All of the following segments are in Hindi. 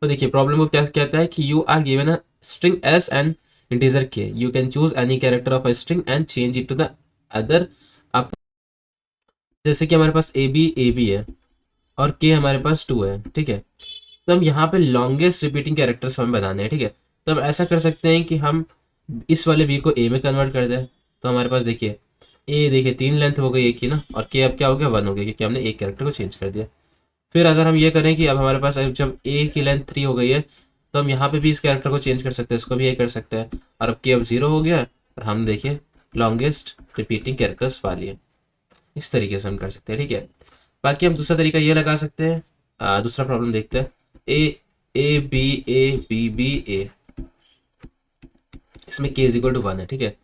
तो देखिए प्रॉब्लम को क्या कहता है कि you are given a string s and integer k, you can choose any character of a string and change it to the other. आप जैसे कि हमारे पास ए बी है और के हमारे पास 2 है, ठीक है। तो हम यहाँ पे लॉन्गेस्ट रिपीटिंग कैरेक्टर्स हमें बनाने हैं, ठीक है। तो हम ऐसा कर सकते हैं कि हम इस वाले बी को ए में कन्वर्ट कर दें। तो हमारे पास देखिए ए, देखिए 3 लेंथ हो गई एक की ना, और के अब क्या हो गया 1 हो गया, क्योंकि हमने एक कैरेक्टर को चेंज कर दिया। फिर अगर हम ये करें कि अब हमारे पास अब जब ए की लेंथ 3 हो गई है, तो हम यहाँ पे भी इस कैरेक्टर को चेंज कर सकते हैं, इसको भी ये कर सकते हैं। और अब के अब 0 हो गया, और हम देखिए लॉन्गेस्ट रिपीटिंग कैरेक्टर्स वाली है। इस तरीके से हम कर सकते हैं, ठीक है। बाकी हम दूसरा तरीका ये लगा सकते हैं। दूसरा प्रॉब्लम देखते हैं। ए बी ए, इसमें के इज इक्वल टू 1 है, ठीक है।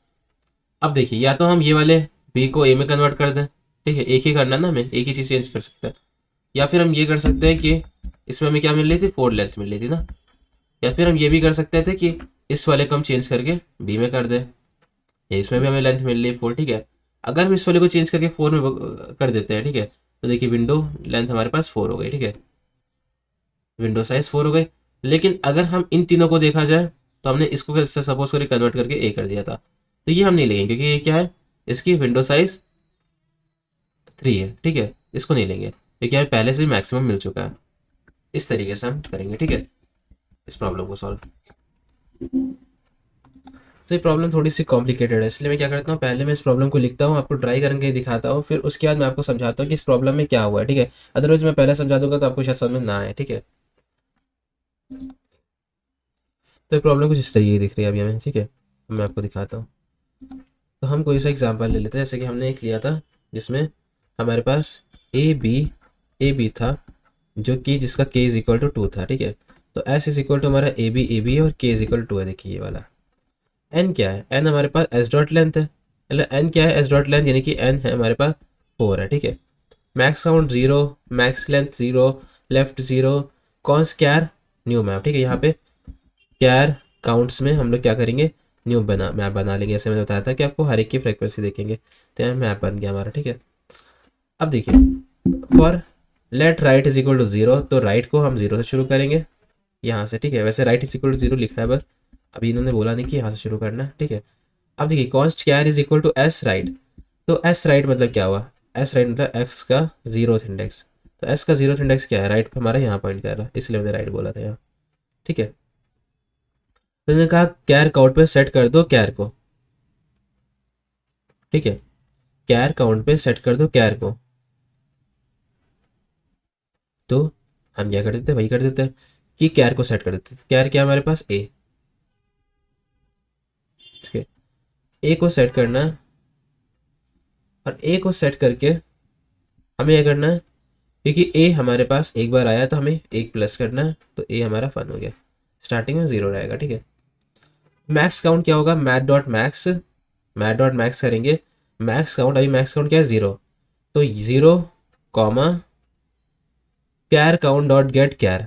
अब देखिए या तो हम ये वाले बी को ए में कन्वर्ट कर दें, ठीक है, एक ही करना ना, हमें एक ही चीज़ चेंज कर सकते हैं। या फिर हम ये कर सकते हैं कि इसमें हमें क्या मिल रही थी, 4 लेंथ मिल रही थी ना। या फिर हम ये भी कर सकते थे कि इस वाले को हम चेंज करके बी में कर दें, या इसमें भी हमें लेंथ मिल रही है 4, ठीक है। अगर हम इस वाले को चेंज करके 4 में कर देते हैं, ठीक है, तो देखिए विंडो लेंथ हमारे पास 4 हो गई, ठीक है, विंडो साइज 4 हो गई। लेकिन अगर हम इन तीनों को देखा जाए, तो हमने इसको सपोज करके कन्वर्ट करके ए कर दिया था, तो ये हम नहीं लेंगे क्योंकि ये क्या है, इसकी विंडो साइज 3 है, ठीक है, इसको नहीं लेंगे क्योंकि हमें पहले से मैक्सिमम मिल चुका है। इस तरीके से हम करेंगे, ठीक है, इस प्रॉब्लम को सॉल्व। तो ये प्रॉब्लम थोड़ी सी कॉम्प्लिकेटेड है, इसलिए मैं क्या करता हूँ, पहले मैं इस प्रॉब्लम को लिखता हूँ, आपको ट्राई करके दिखाता हूँ, फिर उसके बाद मैं आपको समझाता हूँ कि इस प्रॉब्लम में क्या हुआ है, ठीक है। अदरवाइज मैं पहले समझा दूंगा तो आपको शायद समझ में ना आए, ठीक है। तो ये प्रॉब्लम कुछ इस तरीके की दिख रही है अभी हमें, ठीक है, अब मैं आपको दिखाता हूँ। तो हम कोई सा एग्जाम्पल ले लेते हैं, जैसे कि हमने एक लिया था जिसमें हमारे पास ए बी था, जो कि जिसका के इज इक्वल टू 2 था, ठीक है। तो एस इज इक्वल टू हमारा ए बी है और के इज इक्वल टू है, देखिए ये वाला। एन क्या है, एन हमारे पास एस डॉट लेंथ है, मतलब एन क्या है, एस डॉट लेंथ, यानी कि एन है हमारे पास 4 है, ठीक है। Max count 0, max length 0, left 0, const char new map, ठीक है। यहाँ पे कैर काउंट्स में हम लोग क्या करेंगे, न्यू मैप बना लेंगे, जैसे मैंने बताया था कि आपको हर एक की फ्रिक्वेंसी देखेंगे, तो यहाँ मैप बन गया हमारा, ठीक है। अब देखिए for let right is equal to 0, तो राइट को हम 0 से शुरू करेंगे यहाँ से, ठीक है। वैसे राइट इज इक्वल टू 0 लिखा है बस, अभी इन्होंने बोला नहीं कि यहाँ से शुरू करना है, ठीक है। अब देखिए const char is equal to S right, तो एस राइट मतलब क्या हुआ, एस राइट मतलब एक्स का 0th इंडेक्स। तो एस का 0th इंडेक्स क्या है, राइट पे हमारा यहाँ पॉइंट कर रहा है, इसलिए मैंने राइट बोला था यहाँ, ठीक है। तो मैंने कहा कैर काउंट पे सेट कर दो कैर को, ठीक है, कैर काउंट पे सेट कर दो कैर को। तो हम क्या कर देते हैं, वही कर देते हैं कि कैर को सेट कर देते हैं। कैर क्या है हमारे पास, ए, ठीक है। ए को सेट करना है, और ए को सेट करके हमें क्या करना है, क्योंकि ए हमारे पास एक बार आया तो हमें एक प्लस करना है, तो ए हमारा 1 हो गया, स्टार्टिंग में 0 रहेगा, ठीक है। मैक्स काउंट क्या होगा, मैथ डॉट मैक्स करेंगे। मैक्स काउंट, अभी मैक्स काउंट क्या है 0, तो 0 कॉमा कैर काउंट डॉट गेट कैर।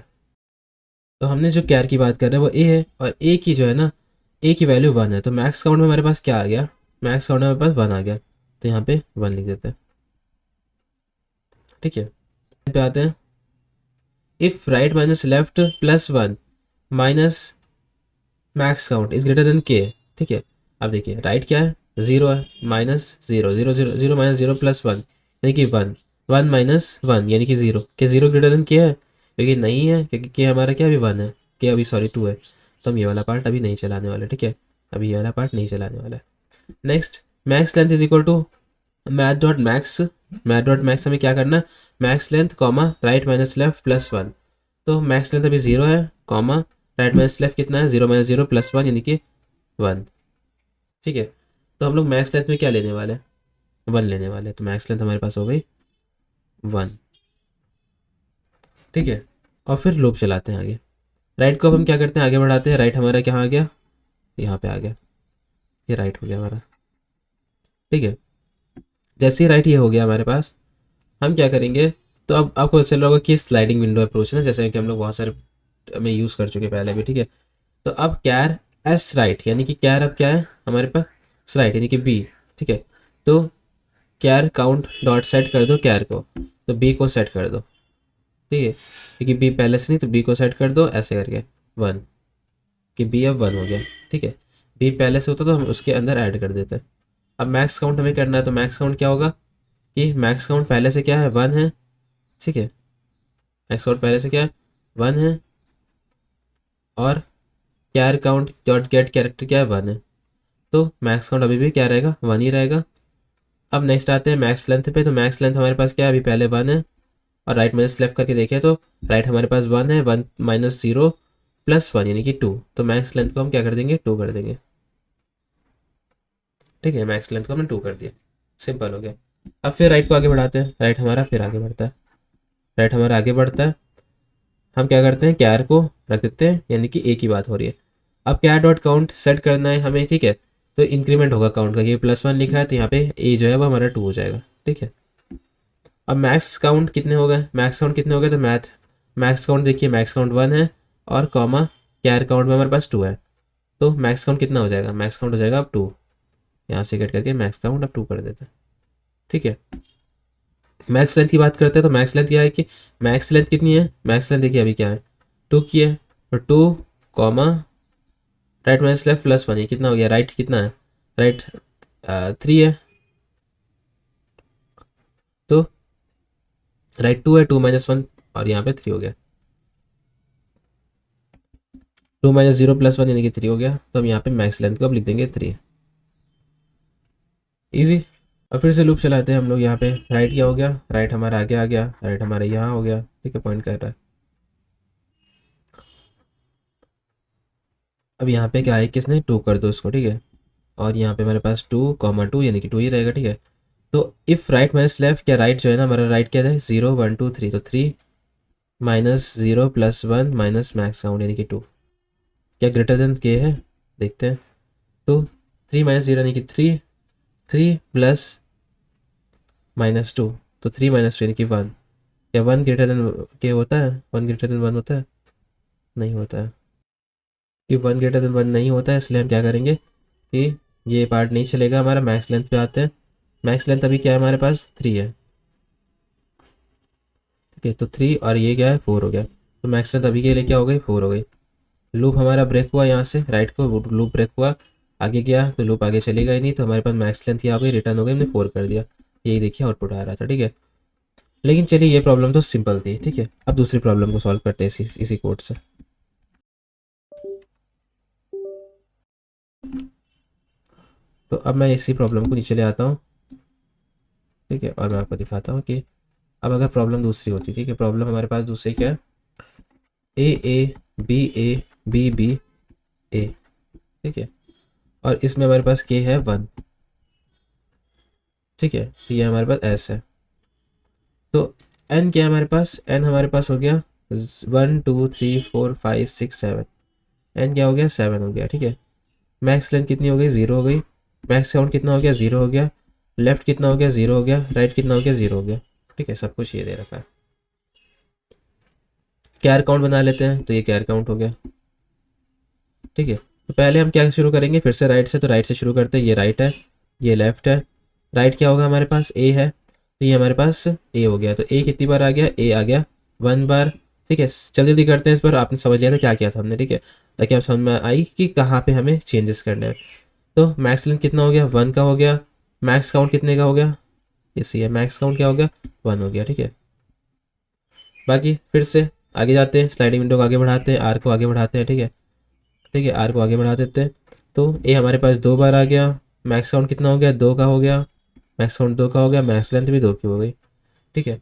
तो हमने जो कैर की बात कर रहे हैं वो ए है, और ए की जो है ना, ए की वैल्यू 1 है, तो मैक्स काउंट में हमारे पास क्या आ गया, मैक्स काउंट में हमारे पास 1 आ गया, तो यहाँ पे 1 लिख देते हैं, ठीक है। पे आते हैं, if right minus left plus 1 minus max count is greater than के, ठीक है। अब देखिए राइट क्या है, 0 है, माइनस 0, 0 0 0 माइनस 0 प्लस 1 यानी कि 1, 1 माइनस 1 यानी कि 0, के 0 ग्रेटर देन के है, क्योंकि नहीं है, क्योंकि के हमारा क्या अभी 1 है, के अभी सॉरी 2 है, तो हम ये वाला पार्ट अभी नहीं चलाने वाले, ठीक है, अभी ये वाला पार्ट नहीं चलाने वाला है। Next, max length is equal to math dot max हमें क्या करना है, max length comma right minus left plus 1। तो मैक्स लेंथ अभी 0 है, कॉमा राइट माइनस लेफ्ट कितना है, 0 माइनस 0 प्लस 1 यानी कि 1, ठीक है। तो हम लोग मैक्स लेंथ में क्या लेने वाले हैं, 1 लेने वाले हैं, तो मैक्स लेंथ हमारे पास हो गई 1, ठीक है। और फिर लूप चलाते हैं आगे, राइट को अब हम क्या करते हैं, आगे बढ़ाते हैं, राइट हमारा कहाँ आ गया, यहाँ पे आ गया, ये राइट हो गया हमारा, ठीक है। जैसे ही राइट ये हो गया हमारे पास, हम क्या करेंगे, तो अब आपको चल रहा होगा कि स्लाइडिंग विंडो अप्रोच है ना, जैसे कि हम लोग बहुत सारे में यूज़ कर चुके पहले भी, ठीक है। तो अब कैर एस राइट, यानी कि कैर अब क्या है हमारे पास राइट यानी कि बी, ठीक है। तो कैर काउंट डॉट सेट कर दो कैर को, तो बी को सेट कर दो, ठीक है, क्योंकि बी पहले से नहीं, तो बी को सेट कर दो ऐसे करके 1, कि बी अब 1 हो गया। ठीक है, बी पहले से होता तो हम उसके अंदर ऐड कर देते। अब मैक्स काउंट हमें करना है, तो मैक्स काउंट क्या होगा कि मैक्स काउंट पहले से क्या है 1 है। ठीक है, मैक्स काउंट पहले से क्या है 1 है, और कैर काउंट डॉट गेट कैरेक्टर क्या है 1 है, तो मैक्स काउंट अभी भी क्या रहेगा 1 ही रहेगा। अब नेक्स्ट आते हैं मैक्स लेंथ पे, तो मैक्स लेंथ हमारे पास क्या है, अभी पहले 1 है, और राइट माइनस लेफ्ट करके देखें तो राइट हमारे पास 1 है, 1 माइनस 0 प्लस 1 यानी कि 2, तो मैक्स लेंथ को हम क्या कर देंगे 2 कर देंगे। ठीक है, मैक्स लेंथ को हमने 2 कर दिया, सिंपल हो गया। अब फिर राइट को आगे बढ़ाते हैं, राइट हमारा फिर आगे बढ़ता है, राइट हमारा आगे बढ़ता है, हम क्या करते हैं कैर को रख देते हैं, यानी कि ए की बात हो रही है। अब कैर डॉट काउंट सेट करना है हमें, ठीक है, तो इंक्रीमेंट होगा काउंट का, ये +1 लिखा है तो यहाँ पे ए जो है वो हमारा 2 हो जाएगा। ठीक है, अब मैक्स काउंट कितने हो गए, मैक्स काउंट कितने हो गए, तो मैक्स काउंट देखिए, मैक्स काउंट 1 है, और कॉमा कैर काउंट में हमारे पास 2 है, तो मैक्स काउंट कितना हो जाएगा, मैक्स काउंट हो जाएगा अब 2, यहाँ से कट करके मैक्स काउंट अब 2 कर देते हैं। ठीक है, मैक्स लेंथ की बात करते हैं, तो मैक्स लेंथ क्या है कि मैक्स लेंथ कितनी है, मैक्स लेंथ देखिए अभी क्या है 2 की है, और 2 कॉमा राइट माइनस लेफ्ट +1 है, कितना हो गया, राइट कितना है, राइट 3 है, तो राइट 2 है, 2 - 1 और यहाँ पे 3 हो गया, 2 - 0 +1 यानी कि 3 हो गया, तो हम यहाँ पे मैक्स लेंथ को अब लिख देंगे 3। इजी। अब फिर से लूप चलाते हैं हम लोग, यहाँ पे राइट क्या हो गया, राइट हमारा आगे आ गया, राइट हमारा यहाँ हो गया। ठीक है, पॉइंट कर रहा है। अब यहाँ पे क्या है कि इसने 2 कर दो इसको, ठीक है, और यहाँ पे हमारे पास 2, 2 यानी कि 2 ही रहेगा। ठीक है, तो इफ़ राइट माइनस लेफ्ट, क्या राइट जो है ना हमारा राइट क्या है 0 1 2 3, तो 3 -0 +1 माइनस मैक्स काउंट यानी कि 2, क्या ग्रेटर देन के है, देखते हैं। तो 3 - 0 यानी कि 3, 3 प्लस -2, तो 3 - 2 यानी कि 1, क्या 1 ग्रेटर देन के होता है, 1 ग्रेटर देन 1 होता है, नहीं होता है, कि 1 ग्रेटर देन 1 नहीं होता है, इसलिए हम क्या करेंगे कि ये पार्ट नहीं चलेगा हमारा। मैक्स लेंथ पे आते हैं, मैक्स लेंथ अभी क्या है हमारे पास 3 है। ठीक है, तो 3 और ये क्या है 4 हो गया, तो मैक्स लेंथ अभी के लिए क्या हो गई 4 हो गई। लूप हमारा ब्रेक हुआ, यहाँ से राइट को लूप ब्रेक हुआ, आगे गया तो लूप आगे चलेगा ही नहीं, तो हमारे पास मैक्स लेंथ क्या हो गई रिटर्न हो गई, हमने 4 कर दिया। यही देखिए आउटपुट आ रहा था। ठीक है, लेकिन चलिए ये प्रॉब्लम तो सिंपल थी। ठीक है, अब दूसरी प्रॉब्लम को सॉल्व करते हैं इसी कोड से। तो अब मैं इसी प्रॉब्लम को नीचे ले आता हूँ। ठीक है, और मैं आपको दिखाता हूँ कि अब अगर प्रॉब्लम दूसरी होती। ठीक है, प्रॉब्लम हमारे पास दूसरी क्या है, ए, ठीक है, और इसमें हमारे पास के है 1। ठीक है, तो ये हमारे पास एस है, तो एन क्या है हमारे पास, एन हमारे पास हो गया 1 2 3 4 5 6 7, एन क्या हो गया 7 हो गया। ठीक है, मैक्स लेंथ कितनी हो गई 0 हो गई, मैक्स काउंट कितना हो गया 0 हो गया, लेफ्ट कितना हो गया 0 हो गया, राइट कितना हो गया 0 हो गया। ठीक है, सब कुछ ये दे रखा है। कैर काउंट बना लेते हैं, तो ये कैर काउंट हो गया। ठीक है, तो पहले हम क्या शुरू करेंगे फिर से राइट से, तो राइट से शुरू करते हैं, ये राइट है ये लेफ्ट है, राइट क्या होगा हमारे पास ए है, तो ये हमारे पास ए हो गया, तो ए कितनी बार आ गया, ए आ गया 1 बार। ठीक है, जल्दी जल्दी करते हैं इस पर, आपने समझ लिया था क्या किया था हमने। ठीक है, ताकि आप समझ में आई कि कहाँ पे हमें चेंजेस करने हैं। तो मैक्स लेंथ कितना हो गया 1 का हो गया, मैक्स काउंट कितने का हो गया, इसी है मैक्स काउंट क्या हो गया 1 हो गया। ठीक है, बाकी फिर से आगे जाते हैं, स्लाइडिंग विंडो को आगे बढ़ाते हैं, आर को आगे बढ़ाते हैं। ठीक है, ठीक है, आर को आगे बढ़ा देते हैं, तो ए हमारे पास 2 बार आ गया, मैक्स काउंट कितना हो गया 2 का हो गया, मैक्स काउंट 2 का हो गया, मैक्स लेंथ भी 2 की हो गई। ठीक है,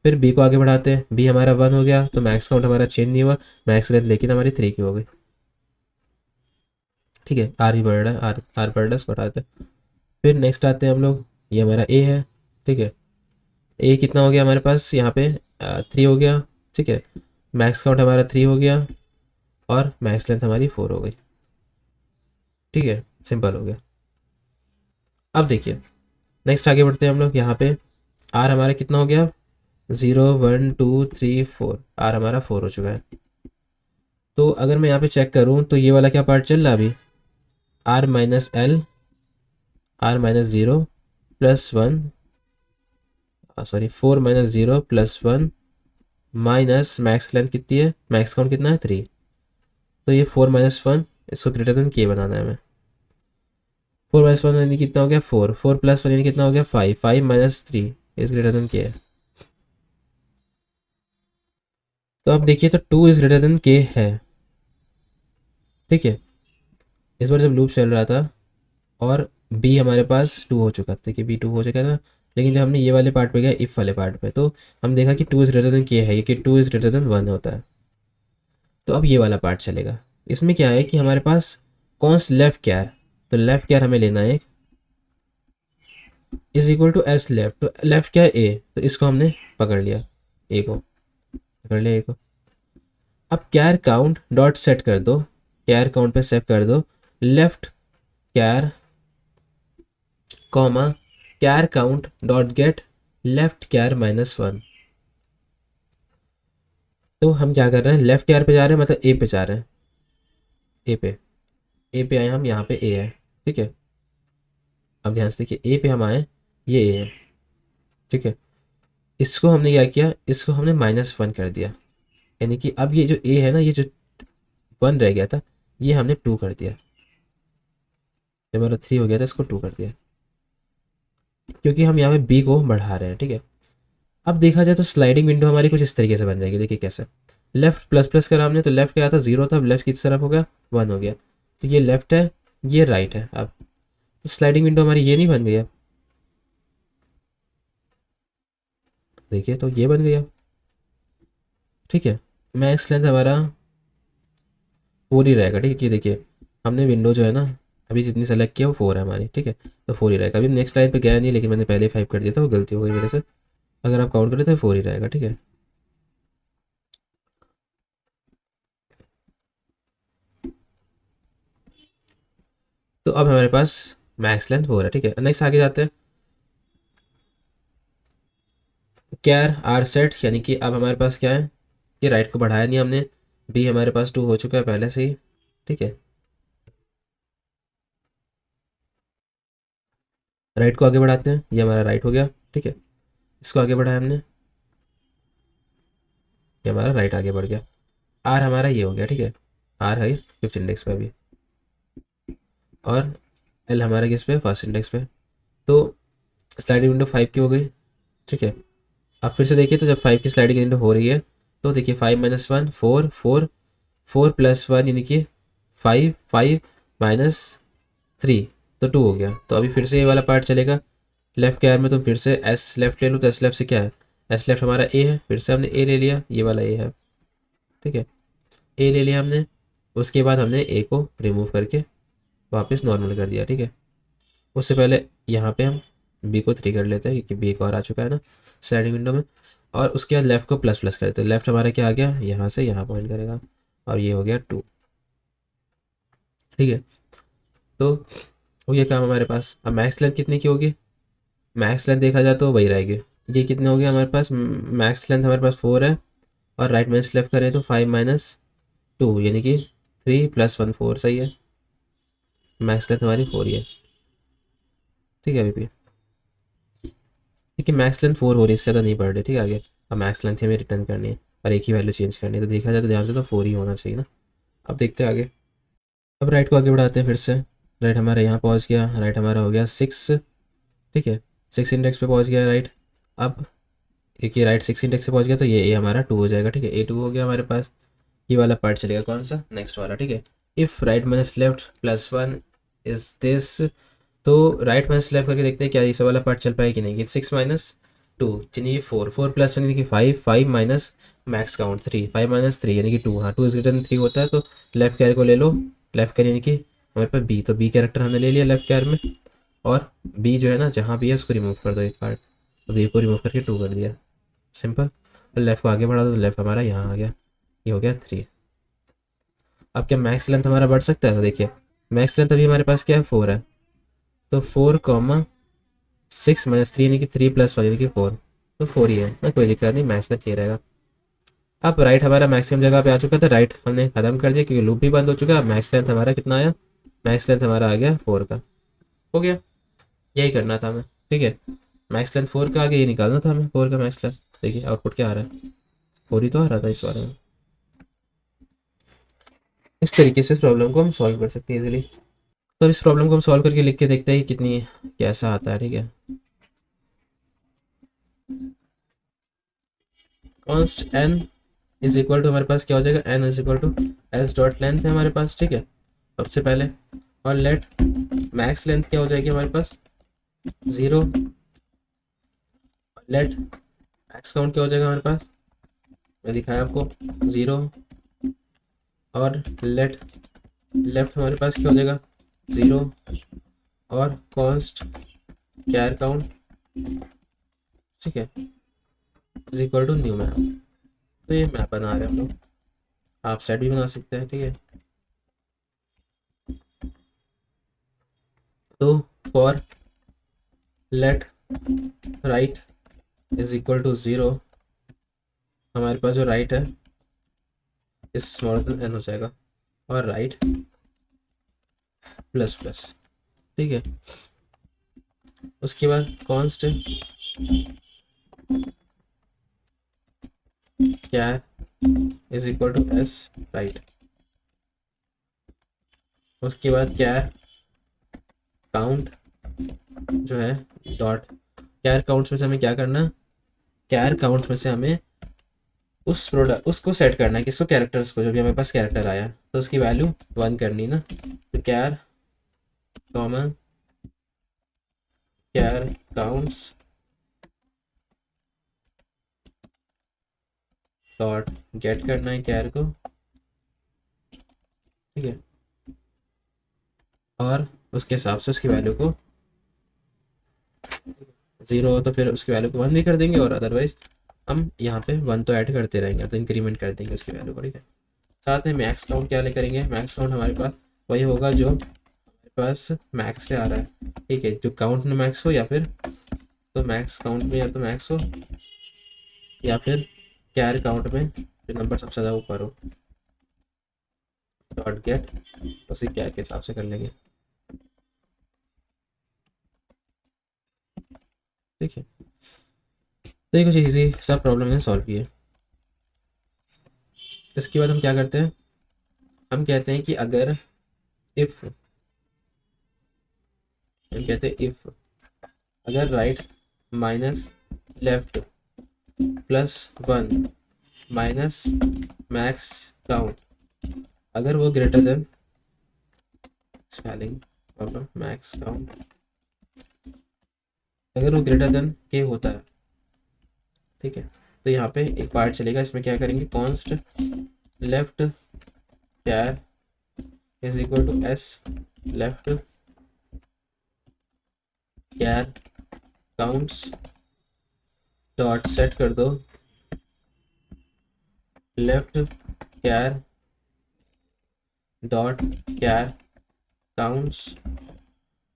फिर बी को आगे बढ़ाते हैं, बी हमारा 1 हो गया, तो मैक्स काउंट हमारा चेंज नहीं हुआ, मैक्स लेंथ लेकिन हमारी 3 की हो गई। ठीक है, आर ही बढ़ रहा है, आर बढ़ रहा है, इसको हटाते हैं। फिर नेक्स्ट आते हैं हम लोग, ये हमारा ए है। ठीक है, ए कितना हो गया हमारे पास यहाँ पे 3 हो गया। ठीक है, मैक्स काउंट हमारा 3 हो गया, और मैक्स लेंथ हमारी 4 हो गई। ठीक है, सिंपल हो गया। अब देखिए नेक्स्ट आगे बढ़ते हैं हम लोग, यहाँ पे आर हमारा कितना हो गया 0 1 2 3 4, आर हमारा 4 हो चुका है। तो अगर मैं यहाँ पे चेक करूँ तो ये वाला क्या पार्ट चल रहा है अभी, R minus L, R minus 0 +1, sorry 4 - 0 +1 minus max length कितनी है, मैक्स काउंट कितना है 3। तो ये 4 - 1, इसको ग्रेटर देन के बनाना है हमें। 4 - 1 यानी कितना हो गया 4, 4 + 1 यानी कितना हो गया 5, 5 - 3 इज ग्रेटर देन के। तो अब देखिए तो 2 इज ग्रेटर देन के है, ठीक है। इस बार जब लूप चल रहा था और बी हमारे पास 2 हो चुका था, देखिए बी 2 हो चुका था, लेकिन जब हमने ये वाले पार्ट पे गया इफ़ वाले पार्ट पे, तो हम देखा कि 2 इज ग्रेटर देन के है, ये कि 2 इज ग्रेटर देन 1 होता है। तो अब ये वाला पार्ट चलेगा। इसमें क्या है कि हमारे पास कौन सा लेफ्ट क्या है, तो लेफ्ट क्या हमें लेना है is equal to S left, तो लेफ्ट क्या है ए, तो इसको हमने पकड़ लिया, ए को पकड़ लिया, ए को। अब कैर काउंट डॉट सेट कर दो, कैर काउंट पे सेट कर दो लेफ्ट कैर कॉमा कैर count dot gate left char -1। तो हम क्या कर रहे हैं, लेफ्ट कैर पे जा रहे हैं, मतलब ए पे जा रहे हैं, ए पे, ए पे आए हम, यहाँ पे ए है, ठीक है। अब ध्यान से देखिए ए पे हम आए, ये ए है, ठीक है। इसको हमने क्या किया, इसको हमने -1 कर दिया, यानी कि अब ये जो ए है ना, ये जो 1 रह गया था, ये हमने 2 कर दिया, जब हमारा 3 हो गया था इसको 2 कर दिया, क्योंकि हम यहाँ पे बी को बढ़ा रहे हैं, ठीक है। अब देखा जाए तो स्लाइडिंग विंडो हमारी कुछ इस तरीके से बन जाएगी, देखिए कैसे। लेफ्ट प्लस प्लस करा हमने, तो लेफ्ट क्या था 0 था, अब लेफ्ट किस तरफ हो गया 1 हो गया, तो ये लेफ्ट है, ये राइट है। अब तो स्लाइडिंग विंडो हमारी ये नहीं बन गई अब, देखिए तो ये बन गई अब, ठीक है। मैक्स लेंथ हमारा 4 ही रहेगा, ठीक है। कि देखिए हमने विंडो जो है ना अभी जितनी सेलेक्ट किया वो 4 है हमारी, ठीक है। तो 4 ही रहेगा। अभी नेक्स्ट लाइन पे गया नहीं, लेकिन मैंने पहले ही 5 कर दिया था, वो गलती हो गई मेरे से। अगर आप काउंट करें तो 4 ही रहेगा, ठीक है। तो अब हमारे पास मैक्स लेंथ 4 है, ठीक है। नेक्स्ट आगे जाते हैं, कैर आर सेट, यानी कि अब हमारे पास क्या है, ये राइट को बढ़ाया नहीं हमने, बी हमारे पास 2 हो चुका है पहले से ही, ठीक है। राइट को आगे बढ़ाते हैं, ये हमारा राइट हो गया, ठीक है। इसको आगे बढ़ाया हमने, ये हमारा राइट आगे बढ़ गया। आर हमारा ये हो गया, ठीक है। आर है 5th इंडेक्स पे अभी, और एल हमारा किस पे, फर्स्ट इंडेक्स पे। तो स्लाइडिंग विंडो 5 की हो गई, ठीक है। अब फिर से देखिए, तो जब 5 की स्लाइडिंग विंडो हो रही है, तो देखिए 5 - 1 4, 4, 4 + 1 यानी कि 5, 5 -3, तो 2 हो गया। तो अभी फिर से ये वाला पार्ट चलेगा, लेफ्ट के आर में तुम फिर से एस लेफ्ट ले लो, तो एस लेफ्ट से क्या है, एस लेफ्ट हमारा ए है, फिर से हमने ए ले लिया, ये वाला ए है, ठीक है। ए ले लिया हमने, उसके बाद हमने ए को रिमूव करके वापस नॉर्मल कर दिया, ठीक है। उससे पहले यहाँ पे हम बी को 3 कर लेते हैं, क्योंकि बी एक और आ चुका है ना स्लाइडिंग विंडो में। और उसके बाद लेफ्ट को प्लस प्लस कर देते हैं, लेफ्ट हमारा क्या आ गया, यहाँ से यहाँ पॉइंट करेगा, और ये हो गया 2, ठीक है। तो हो गया काम हमारे पास। अब मैक्स लेंथ कितनी की होगी, मैक्स लेंथ देखा जाए तो वही रहेगी। ये कितने हो गया हमारे पास, मैक्स लेंथ हमारे पास 4 है, और राइट माइनस लेफ्ट करें तो 5 - 2 यानी कि 3 + 1 4, सही है। मैक्स लेंथ हमारी 4 ही है, ठीक है। अभी भी ठीक है, मैक्स लेंथ 4 हो रही है, इससे ज़्यादा नहीं बढ़ रही, ठीक है। आगे अब मैक्स लेंथ ही हमें रिटर्न करनी है, और एक ही वैल्यू चेंज करनी है, तो देखा जाए तो ध्यान से तो 4 ही होना चाहिए ना। अब देखते हैं आगे। अब राइट को आगे बढ़ाते हैं फिर से, राइट हमारा यहाँ पहुँच गया, राइट हमारा हो गया 6, ठीक है। 6 इंडेक्स पे पहुँच गया राइट। अब एक ये राइट 6 इंडेक्स पे पहुँच गया, तो ये ए हमारा 2 हो जाएगा, ठीक है। A 2 हो गया हमारे पास। ये वाला पार्ट चलेगा कौन सा, नेक्स्ट वाला, ठीक है। If right minus left +1 is this, तो राइट माइनस लेफ्ट करके देखते हैं क्या ये वाला पार्ट चल पाए कि नहीं। 6 - 2 यानी कि 4, 4 + 1 यानी कि 5, 5 माइनस मैक्स काउंट 3, 5 - 3 यानी कि 2, हाँ 2 इज ग्रेटर देन 3 होता है। तो लेफ्ट कैर को ले लो, लेफ्ट कैर यानी कि हमारे पास बी, तो बी कैरेक्टर हमने ले लिया लेफ्ट कैर में, और बी जो है ना जहाँ भी है उसको रिमूव कर दो एक पार्ट, तो बी को रिमूव करके 2 कर दिया, सिंपल। और लेफ्ट को आगे बढ़ा दो, तो लेफ्ट हमारा यहाँ आ गया, ये हो गया 3। अब क्या मैक्स लेंथ हमारा बढ़ सकता है, तो देखिए मैक्स लेंथ अभी हमारे पास क्या है 4 है, तो 4, 6 - 3 यानी कि 3 + 1 यानी कि 4, तो 4 ही है ना, कोई दिक्कत नहीं, मैक्स लेंथ ये रहेगा। अब राइट हमारा मैक्सिमम जगह पे आ चुका था, राइट हमने खत्म कर दिया क्योंकि लूप भी बंद हो चुका है। अब मैक्स लेंथ हमारा कितना आया, मैक्स लेंथ हमारा आ गया 4 का, हो गया। यही करना था हमें, ठीक है। मैक्स लेंथ 4 का आगे ये निकालना था हमें, 4 का मैक्स लेंथ। देखिए आउटपुट क्या आ रहा है, हो रही तो आ रहा था इस बारे में। इस तरीके से इस प्रॉब्लम को हम सॉल्व कर सकते हैं इजीली। तो अब इस प्रॉब्लम को हम सॉल्व करके लिख के देखते हैं कि कितनी कैसा आता है। ठीक है, const N is equal to, हमारे पास क्या हो जाएगा, N is equal to S dot length है हमारे पास। ठीक है, सबसे पहले, और लेट मैक्स लेंथ क्या हो जाएगी हमारे पास, 0। लेट मैक्स काउंट क्या हो जाएगा हमारे पास, मैं दिखाया आपको, 0। और लेट लेफ्ट हमारे पास क्या हो जाएगा, 0। और कॉन्स्ट कैर काउंट, ठीक है, is equal to new map. तो ये मैप बना रहे हैं हम लोग, आप सेट भी बना सकते हैं। ठीक है, तो for let right is equal to 0, हमारे पास जो राइट है इस स्मॉलर देन एन हो जाएगा, और राइट प्लस प्लस। ठीक है, उसके बाद const char is equal to S right. उसके बाद कैर काउंट जो है डॉट, कैर काउंट्स में से हमें क्या करना है, कैर काउंट्स में से हमें उस प्रोडक्ट उसको सेट करना है, किसको, कैरेक्टर्स को, जो भी हमारे पास कैरेक्टर आया तो उसकी वैल्यू 1 करनी ना। तो कैर कॉमन कैर काउंट्स डॉट गेट करना है कैर को। ठीक है, और उसके हिसाब से उसकी वैल्यू को 0 हो तो फिर उसकी वैल्यू को 1 भी कर देंगे, और अदरवाइज हम यहाँ पे 1 तो ऐड करते रहेंगे, तो इंक्रीमेंट कर देंगे उसकी वैल्यू को। ठीक है, साथ में मैक्स काउंट क्या ले करेंगे, मैक्स काउंट हमारे पास वही होगा जो हमारे पास मैक्स से आ रहा है। ठीक है, जो काउंट में मैक्स हो, या फिर तो मैक्स काउंट में या तो मैक्स हो, या फिर कैर काउंट में जो नंबर सबसे ज़्यादा ऊपर हो, डॉट गेट उसी कैर के हिसाब से कर लेंगे। ठीक है, तो ये कुछ इजी सब प्रॉब्लम ने सॉल्व किए। इसके बाद हम क्या करते हैं, हम कहते हैं कि अगर इफ़, हम कहते हैं इफ़ अगर right minus left plus 1 minus max count, अगर वो greater than, spelling problem, max count अगर वो ग्रेटर देन के होता है। ठीक है, तो यहाँ पे एक पार्ट चलेगा, इसमें क्या करेंगे, const left char is equal to S left char counts dot set कर दो left char dot char counts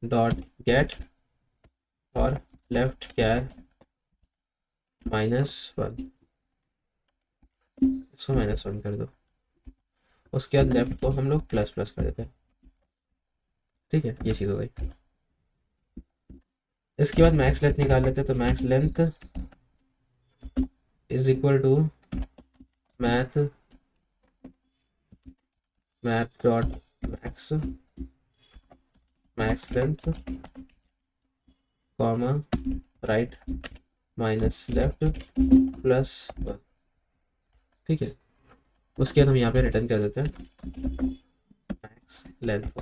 dot get, और लेफ्ट कैर -1, इसको -1 कर दो। उसके बाद लेफ्ट को हम लोग प्लस प्लस कर देते हैं। ठीक है, ये चीज़ हो गई। इसके बाद मैक्स लेंथ निकाल लेते हैं, तो max length is equal to math math dot max max length comma right minus left plus 1। ठीक है, उसके बाद हम यहाँ पे रिटर्न कर देते हैं मैक्स लेंथ को।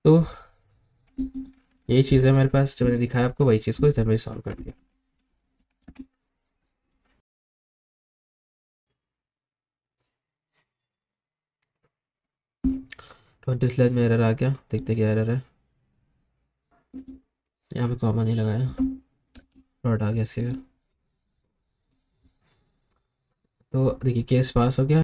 तो यही चीज़ है हमारे पास, जो मैंने दिखाया आपको, वही चीज़ को इस तरह में सॉल्व कर दिया। ट्वेंटी स्लाइड में एरर आ गया, देखते क्या एरर है। यहाँ पे कॉमा नहीं लगाया, डॉट आ गया इसके। तो देखिए केस पास हो गया।